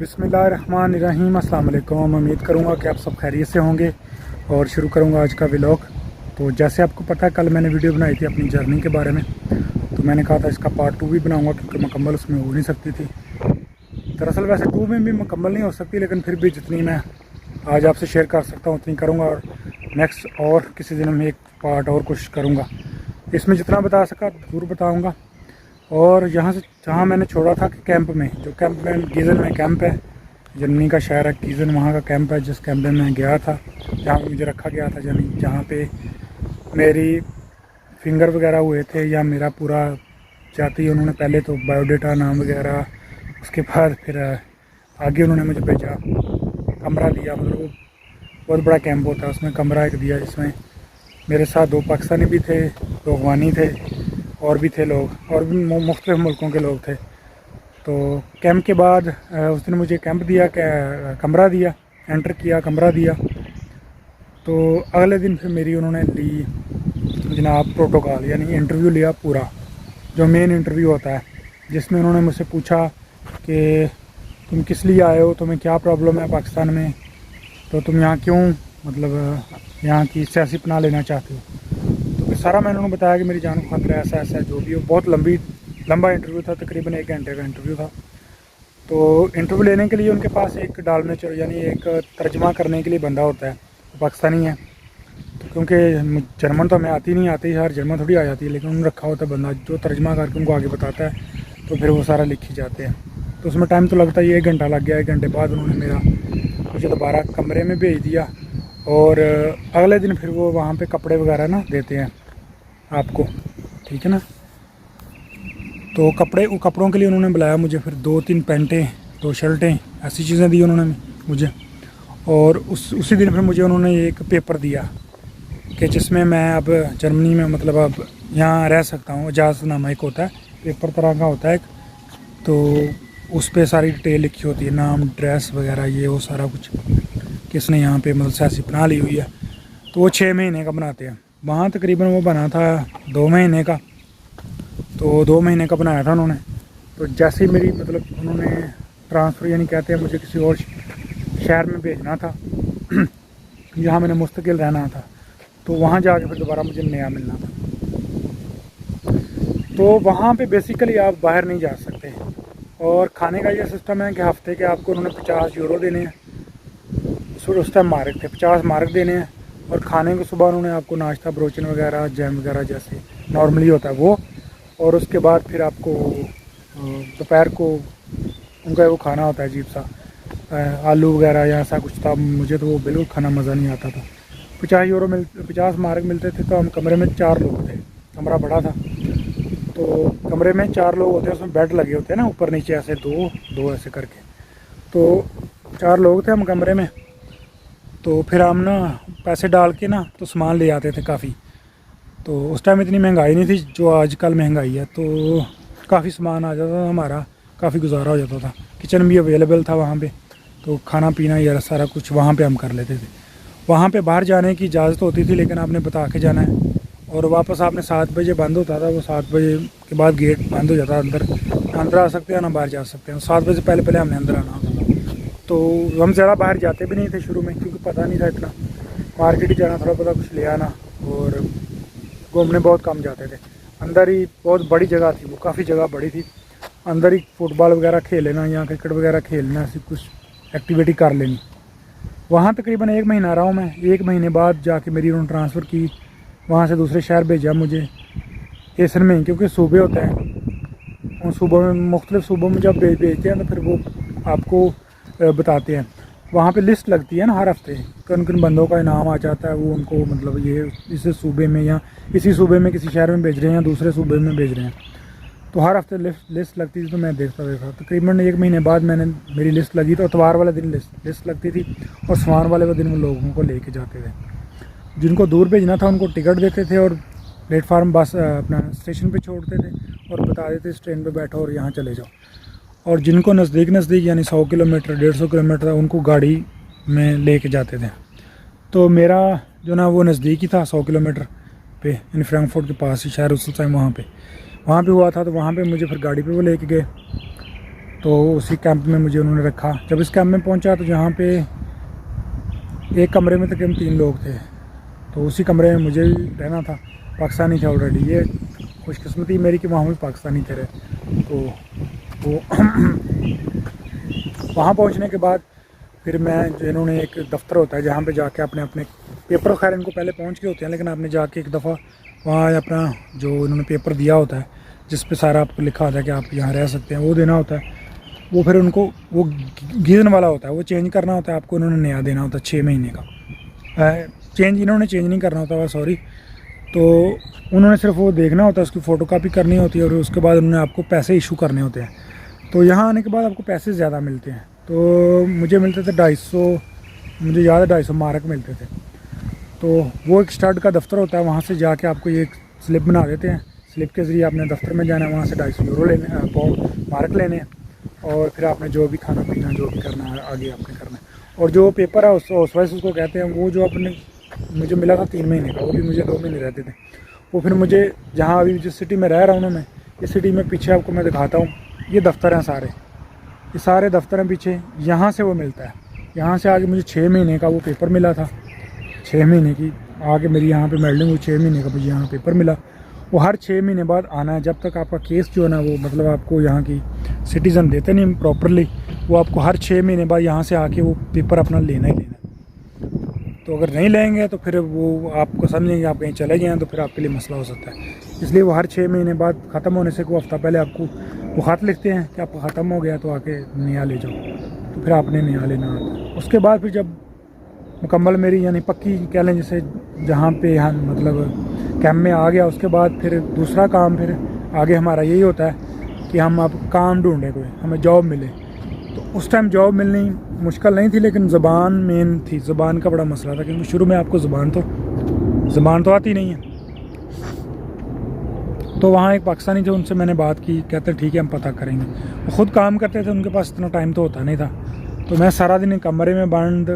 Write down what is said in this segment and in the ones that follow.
बिस्मिल्लाहिर्रहमानिर्रहीम। अस्सलाम वालेकुम। उम्मीद करूँगा कि आप सब खैरियत से होंगे और शुरू करूँगा आज का व्लॉग। तो जैसे आपको पता है, कल मैंने वीडियो बनाई थी अपनी जर्नी के बारे में, तो मैंने कहा था इसका पार्ट 2 भी बनाऊँगा क्योंकि मुकम्मल उसमें हो नहीं सकती थी। दरअसल वैसे 2 में भी मुकम्मल नहीं हो सकती, लेकिन फिर भी जितनी मैं आज आपसे शेयर कर सकता हूँ उतनी करूँगा, और नेक्स्ट और किसी दिन में एक पार्ट और कोशिश करूँगा। इसमें जितना बता सका ज़रूर बताऊँगा। और यहाँ से जहाँ मैंने छोड़ा था कि कैंप में, जो कैंप में गीज़न में कैंप है, जर्मनी का शहर है गीज़न, वहाँ का कैंप है जिस कैंप में मैं गया था, जहाँ पे मुझे रखा गया था, यानी जहाँ पे मेरी फिंगर वगैरह हुए थे या मेरा पूरा जाती उन्होंने पहले तो बायोडाटा नाम वगैरह, उसके बाद फिर आगे उन्होंने मुझे भेजा, कमरा दिया। मतलब वो बहुत बड़ा कैंप होता है, उसमें कमरा एक दिया जिसमें मेरे साथ 2 पाकिस्तानी भी थे, 2 अफगानी थे और भी थे लोग, और भी मुख्तलिफ़ मुल्कों के लोग थे। तो कैंप के बाद उस दिन मुझे कैंप दिया, कमरा दिया, एंटर किया, कमरा दिया। तो अगले दिन फिर मेरी उन्होंने ली जनाब प्रोटोकॉल, यानी इंटरव्यू लिया पूरा, जो मेन इंटरव्यू होता है, जिसमें उन्होंने मुझसे पूछा कि तुम किस लिए आए हो, तुम्हें क्या प्रॉब्लम है पाकिस्तान में, तो तुम यहाँ क्यों, मतलब यहाँ की सियासी पनाह लेना चाहते हो। तो फिर सारा मैंने उन्होंने बताया कि मेरी जान को खतरा है, ऐसा ऐसा जो भी हो। बहुत लंबा इंटरव्यू था, तकरीबन 1 घंटे का इंटरव्यू था। तो इंटरव्यू लेने के लिए उनके पास एक डालमेचर यानी एक तर्जमा करने के लिए बंदा होता है, वो पाकिस्तानी है। तो क्योंकि जर्मन तो हमें आती नहीं आती, हर जर्मन थोड़ी आ जाती है, लेकिन उन्होंने रखा होता है बंदा जो तर्जमा करके उनको आगे बताता है, तो फिर वो सारा लिख ही जाते हैं। तो उसमें टाइम तो लगता ही 1 घंटा लग गया। 1 घंटे बाद उन्होंने मुझे दोबारा कमरे में भेज दिया, और अगले दिन फिर वो वहाँ पे कपड़े वगैरह ना देते हैं आपको, ठीक है ना। तो कपड़ों के लिए उन्होंने बुलाया मुझे, फिर 2-3 पैंटें, 2 शर्टें, ऐसी चीज़ें दी उन्होंने मुझे। और उसी दिन फिर मुझे उन्होंने एक पेपर दिया कि जिसमें मैं अब जर्मनी में, मतलब अब यहाँ रह सकता हूँ। इजाज़तनामा एक होता है, पेपर तरह का होता है एक, तो उस पर सारी डिटेल लिखी होती है, नाम, ड्रेस वगैरह, ये वो सारा कुछ, किसने यहाँ पे मतलब सियासी पनाह ली हुई है। तो वो 6 महीने का बनाते हैं। वहाँ तकरीबन वो बना था 2 महीने का, तो 2 महीने का बनाया था उन्होंने। तो जैसे ही मेरी मतलब उन्होंने ट्रांसफ़र, यानी कहते हैं मुझे किसी और शहर में भेजना था जहाँ मैंने मुस्तकिल रहना था, तो वहाँ जाके फिर दोबारा मुझे नया मिलना था। तो वहाँ पे बेसिकली आप बाहर नहीं जा सकते, और खाने का ये सिस्टम है कि हफ्ते के आपको उन्होंने 50 यूरो देने हैं। उस टाइम मार्क थे, 50 मार्क देने हैं। और खाने को सुबह उन्होंने आपको नाश्ता, ब्रोचन वगैरह, जैम वगैरह जैसे नॉर्मली होता है वो, और उसके बाद फिर आपको दोपहर को उनका वो खाना होता है अजीब सा, आलू वगैरह या ऐसा कुछ था। मुझे तो वो बिल्कुल खाना मज़ा नहीं आता था। 50 मार्क मिलते थे। तो हम कमरे में 4 लोग थे, कमरा बड़ा था, तो कमरे में 4 लोग होते हैं, उसमें बेड लगे होते हैं ना ऊपर नीचे ऐसे, दो ऐसे करके। तो 4 लोग थे हम कमरे में। तो फिर हम ना पैसे डाल के ना तो सामान ले आते थे काफ़ी। तो उस टाइम इतनी महंगाई नहीं थी जो आजकल महंगाई है, तो काफ़ी सामान आ जाता था हमारा, काफ़ी गुजारा हो जाता था। किचन भी अवेलेबल था वहाँ पे, तो खाना पीना या सारा कुछ वहाँ पे हम कर लेते थे। वहाँ पे बाहर जाने की इजाज़त होती थी, लेकिन आपने बता के जाना है, और वापस आपने 7 बजे बंद होता था। वो 7 बजे के बाद गेट बंद हो जाता, अंदर आ सकते हैं ना बाहर जा सकते हैं। 7 बजे से पहले हमने अंदर आना होता था। तो हम ज़्यादा बाहर जाते भी नहीं थे शुरू में, क्योंकि पता नहीं था इतना, मार्केट ही जाना, थोड़ा पता कुछ ले आना, और घूमने बहुत कम जाते थे। अंदर ही बहुत बड़ी जगह थी वो, काफ़ी जगह बड़ी थी, अंदर ही फुटबॉल वगैरह खेल लेना या क्रिकेट वगैरह खेलना, ऐसी कुछ एक्टिविटी कर लेनी। वहाँ तकरीबन 1 महीना रहा हूँ मैं। 1 महीने बाद जाके मेरी उन्होंने ट्रांसफ़र की, वहाँ से दूसरे शहर भेजा मुझे एसन में, क्योंकि सूबे होते हैं, उन सूबों में, मुख्तलिफ़ सूबों में जब भेजते हैं तो फिर वो आपको बताते हैं। वहाँ पे लिस्ट लगती है ना हर हफ्ते, किन किन बंदों का इनाम आ जाता है, वो उनको मतलब ये इस सूबे में या इसी सूबे में किसी शहर में भेज रहे हैं या दूसरे सूबे में भेज रहे हैं। तो हर हफ्ते लिस्ट लगती थी, तो मैं देखता तकरीबन 1 महीने बाद मेरी लिस्ट लगी। तो इतवार वाले दिन लिस्ट लगती थी, और सोमवार वाले दिन वो लोगों को लेके जाते थे। जिनको दूर भेजना था उनको टिकट देते थे, और प्लेटफार्म बस अपना स्टेशन पे छोड़ते थे, और बता देते इस ट्रेन पे बैठो और यहाँ चले जाओ। और जिनको नज़दीक यानी 100 किलोमीटर 150 किलोमीटर था, उनको गाड़ी में लेके जाते थे। तो मेरा जो ना वो नज़दीक ही था, 100 किलोमीटर पे, यानी फ्रैंकफर्ट के पास ही शहर उस टाइम वहाँ पे हुआ था। तो वहाँ पे मुझे फिर गाड़ी पे वो लेके गए। तो उसी कैंप में मुझे उन्होंने रखा। जब इस कैंप में पहुंचा तो जहाँ पे एक कमरे में तकरीबन 3 लोग थे, तो उसी कमरे में मुझे भी रहना था। पाकिस्तानी थे ऑलरेडी, ये खुशकिस्मती मेरी कि वहाँ भी पाकिस्तानी थे रहे। तो वो वहाँ पहुँचने के बाद फिर मैं जो इन्होंने एक दफ़्तर होता है जहाँ पे जाके अपने अपने पेपर, खैर इनको पहले पहुँच के होते हैं, लेकिन आपने जाके एक दफ़ा वहाँ अपना जो इन्होंने पेपर दिया होता है जिस पे सारा आपको लिखा होता है कि आप यहाँ रह सकते हैं, वो देना होता है। वो फिर उनको वो गीजन वाला होता है, वो चेंज करना होता है आपको, इन्होंने नया देना होता है 6 महीने का। इन्होंने चेंज नहीं करना होता, सॉरी। तो उन्होंने सिर्फ वो देखना होता है, उसकी फ़ोटोकॉपी करनी होती है और उसके बाद उन्होंने आपको पैसे इशू करने होते हैं। तो यहाँ आने के बाद आपको पैसे ज़्यादा मिलते हैं। तो मुझे मिलते थे 250, मुझे याद है 250 मार्क मिलते थे। तो वो एक स्टड का दफ्तर होता है, वहाँ से जाके आपको ये स्लिप बना देते हैं। स्लिप के ज़रिए आपने दफ्तर में जाना है, वहाँ से 250 यूरो लेने, मार्क लेने हैं, और फिर आपने जो भी खाना पीना जो भी करना है आगे आपने करना है। और जो पेपर है उस वजह उसको कहते हैं, वो जो अपने मुझे मिला था 3 महीने का, वो भी मुझे 2 महीने रहते थे। वो फिर मुझे जहाँ अभी जिस सिटी में रह रहा हूँ ना मैं, इस सिटी में पीछे आपको मैं दिखाता हूँ, ये दफ्तर हैं सारे, ये सारे दफ्तर हैं पीछे, यहाँ से वो मिलता है। यहाँ से आगे मुझे 6 महीने का वो पेपर मिला था, 6 महीने की आगे मेरी यहाँ पे मेल्डिंग हुई, 6 महीने का मुझे यहाँ पेपर मिला। वो हर 6 महीने बाद आना है, जब तक आपका केस जो है ना वो मतलब आपको यहाँ की सिटीज़न देते नहीं प्रॉपरली, वो आपको हर 6 महीने बाद यहाँ से आके वो पेपर अपना लेना ही लेना। तो अगर नहीं लेंगे तो फिर वो आपको समझेंगे आप कहीं चले गए तो फिर आपके लिए मसला हो सकता है। इसलिए वो हर 6 महीने बाद ख़त्म होने से कोई हफ्ता पहले आपको वो ख़त लिखते हैं कि आपका ख़त्म हो गया तो आके नया ले जाओ, तो फिर आपने नया लेना आता है। उसके बाद फिर जब मुकम्मल मेरी यानी पक्की कह लें जैसे जहाँ पे यहाँ मतलब कैंप में आ गया, उसके बाद फिर दूसरा काम फिर आगे हमारा यही होता है कि हम अब काम ढूंढें, कोई हमें जॉब मिले। तो उस टाइम जॉब मिलनी मुश्किल नहीं थी, लेकिन ज़बान मेन थी, ज़बान का बड़ा मसला था, क्योंकि शुरू में आपको ज़बान तो आती नहीं है। तो वहाँ एक पाकिस्तानी थे, उनसे मैंने बात की, कहते ठीक है हम पता करेंगे। वो ख़ुद काम करते थे, उनके पास इतना टाइम तो होता नहीं था। तो मैं सारा दिन कमरे में बंद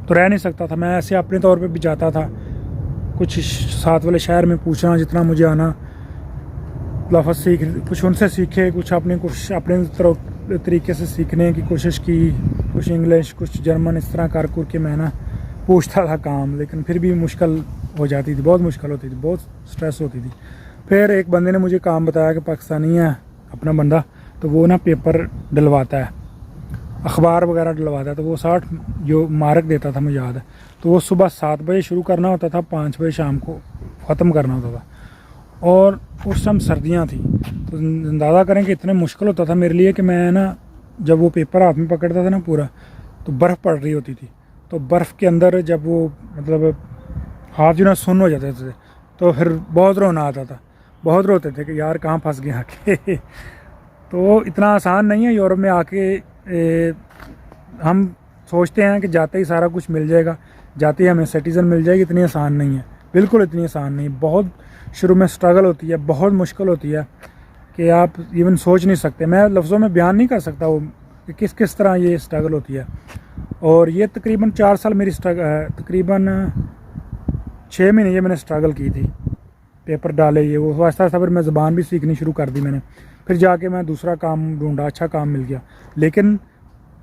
तो रह नहीं सकता था, मैं ऐसे अपने तौर पे भी जाता था कुछ साथ वाले शहर में पूछना जितना मुझे आना, लफ्ज़ सीख कुछ उनसे सीखे, कुछ अपने तरीके से सीखने की कोशिश की, कुछ इंग्लिश कुछ जर्मन, इस तरह कर के मैं ना पूछता था काम, लेकिन फिर भी मुश्किल हो जाती थी, बहुत मुश्किल होती थी, बहुत स्ट्रेस होती थी। फिर एक बंदे ने मुझे काम बताया कि पाकिस्तानी है अपना बंदा, तो वो ना पेपर डलवाता है, अखबार वगैरह डलवाता है, तो वो 60 जो मार्क देता था मुझे याद है। तो वो सुबह 7 बजे शुरू करना होता था, 5 बजे शाम को ख़त्म करना होता था, और उस टाइम सर्दियाँ थी। तो अंदाज़ा करें कि इतने मुश्किल होता था मेरे लिए कि मैं ना जब वो पेपर हाथ में पकड़ता था ना पूरा, तो बर्फ़ पड़ रही होती थी, तो बर्फ़ के अंदर जब वो मतलब हाथ जो ना सुन्न हो जाते थे, तो फिर बहुत रोना आता था, बहुत रोते थे कि यार कहाँ फंस गए आके। तो इतना आसान नहीं है यूरोप में आके। हम सोचते हैं कि जाते ही सारा कुछ मिल जाएगा, जाते ही हमें सिटीज़न मिल जाएगी, इतनी आसान नहीं है, बिल्कुल इतनी आसान नहीं। बहुत शुरू में स्ट्रगल होती है, बहुत मुश्किल होती है कि आप इवन सोच नहीं सकते, मैं लफ्ज़ों में बयान नहीं कर सकता वो कि किस तरह ये स्ट्रगल होती है। और ये तकरीबन 4 साल मेरी तकरीबन 6 महीने ये मैंने स्ट्रगल की थी, पेपर डाले ये वो, आहिस्ता आहिस्ता फिर मैं ज़बान भी सीखनी शुरू कर दी मैंने। फिर जाके मैं दूसरा काम ढूंढा, अच्छा काम मिल गया, लेकिन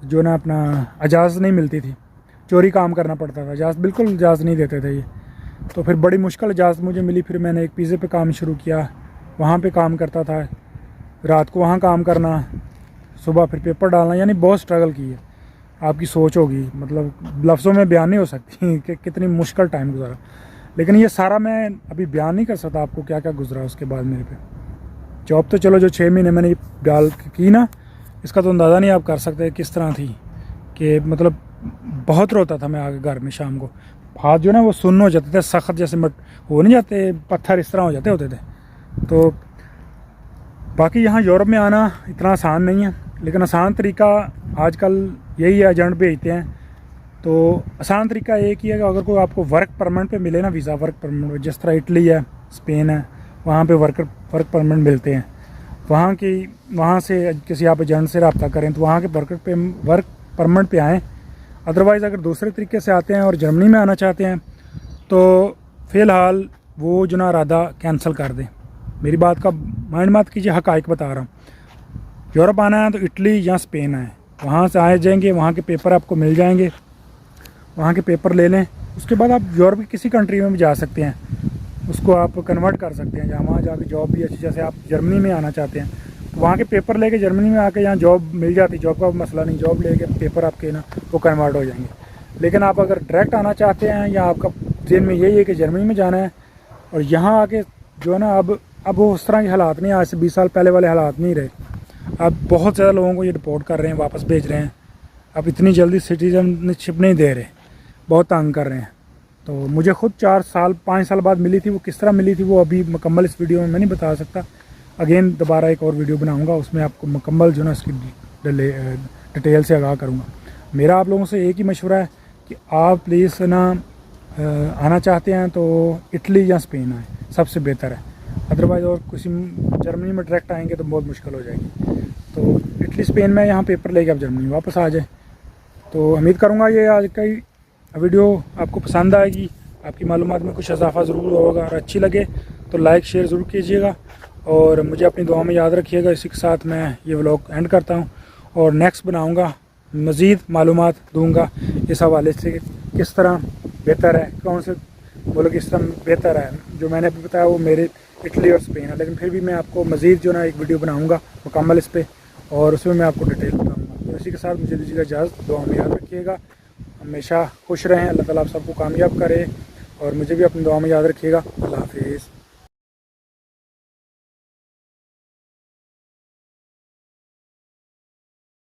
जो ना अपना इजाज़त नहीं मिलती थी, चोरी काम करना पड़ता था, इजाज़त बिल्कुल इजाज़त नहीं देते थे ये। तो फिर बड़ी मुश्किल इजाज़त मुझे मिली, फिर मैंने एक पिज़्ज़े पे काम शुरू किया, वहाँ पे काम करता था, रात को वहाँ काम करना, सुबह फिर पेपर डालना, यानी बहुत स्ट्रगल की है। आपकी सोच होगी मतलब लफ्ज़ों में बयान नहीं हो सकती कि कितनी मुश्किल टाइम गुजारा। लेकिन ये सारा मैं अभी बयान नहीं कर सकता आपको क्या क्या गुजरा उसके बाद मेरे पे। जॉब तो चलो जो 6 महीने मैंने डाल की ना, इसका तो अंदाज़ा नहीं आप कर सकते किस तरह थी कि मतलब बहुत रोता था मैं आगे घर में शाम को, हाथ जो ना वो सुन्न हो जाते थे, सख्त जैसे हो नहीं जाते पत्थर, इस तरह हो जाते होते थे। तो बाकी यहाँ यूरोप में आना इतना आसान नहीं है, लेकिन आसान तरीका आजकल यही है, एजेंट भेजते हैं। तो आसान तरीका एक ही है कि अगर कोई आपको वर्क परमिट पे मिले ना, वीज़ा वर्क परमिट, जिस तरह इटली है, स्पेन है, वहाँ पे वर्क परमिट मिलते हैं, वहाँ से किसी आप एजेंट से रब्ता करें तो वहाँ के वर्क परमिट पे आएँ। अदरवाइज़ अगर दूसरे तरीके से आते हैं और जर्मनी में आना चाहते हैं तो फ़िलहाल वो जो ना इरादा कैंसिल कर दें। मेरी बात का माइंड मत कीजिए, हक़ाइक़ बता रहा हूँ। यूरोप आना है तो इटली या स्पेन आए, वहाँ से आए जाएंगे, वहाँ के पेपर आपको मिल जाएंगे, वहाँ के पेपर ले लें। उसके बाद आप यूरोप की किसी कंट्री में भी जा सकते हैं, उसको आप कन्वर्ट कर सकते हैं, जहाँ वहाँ जाके जॉब भी अच्छी, जैसे आप जर्मनी में आना चाहते हैं तो वहाँ के पेपर लेके जर्मनी में आके यहाँ जॉब मिल जाती, जॉब का मसला नहीं, जॉब लेके पेपर आपके ना वो कन्वर्ट हो जाएंगे। लेकिन आप अगर डायरेक्ट आना चाहते हैं या आपका दिन में यही है कि जर्मनी में जाना है और यहाँ आके जो है ना अब वो उस तरह के हालात नहीं, आज से 20 साल पहले वाले हालात नहीं रहे। अब बहुत ज़्यादा लोगों को ये डिपोर्ट कर रहे हैं, वापस भेज रहे हैं, अब इतनी जल्दी सिटीजनशिप नहीं दे रहे, बहुत तंग कर रहे हैं। तो मुझे खुद 5 साल बाद मिली थी, वो किस तरह मिली थी वो अभी मुकम्मल इस वीडियो में मैं नहीं बता सकता। अगेन दोबारा एक और वीडियो बनाऊंगा, उसमें आपको मुकम्मल जो ना इसकी डिटेल से आगाह करूंगा। मेरा आप लोगों से एक ही मशवरा है कि आप प्लीज़ ना आना चाहते हैं तो इटली या स्पेन आए, सबसे बेहतर है। अदरवाइज़ और किसी जर्मनी में डायरेक्ट आएंगे तो बहुत मुश्किल हो जाएगी। तो इटली स्पेन में यहाँ पेपर लेके आप जर्मनी वापस आ जाए। तो उम्मीद करूँगा ये आज का वीडियो आपको पसंद आएगी, आपकी मालूमात में कुछ इजाफा ज़रूर होगा, और अच्छी लगे तो लाइक शेयर ज़रूर कीजिएगा और मुझे अपनी दुआ में याद रखिएगा। इसी के साथ मैं ये व्लॉग एंड करता हूँ और नेक्स्ट बनाऊँगा, मज़ीद मालूमात दूँगा इस हवाले से किस तरह बेहतर है, कौन से मुल्क किस तरह बेहतर है। जो मैंने अभी बताया वो मेरे इटली और स्पेन है, लेकिन फिर भी मैं आपको मज़ीद जो ना एक वीडियो बनाऊँगा मुकम्मल इस पर, और उसमें मैं आपको डिटेल बताऊँगा। तो इसी के साथ मुझे दीजिएगा इजाज़त, दुआ में याद रखिएगा, हमेशा खुश रहें, अल्लाह ताला आप सबको कामयाब करे और मुझे भी अपनी दुआ में याद रखिएगा। अल्लाह हाफिज़।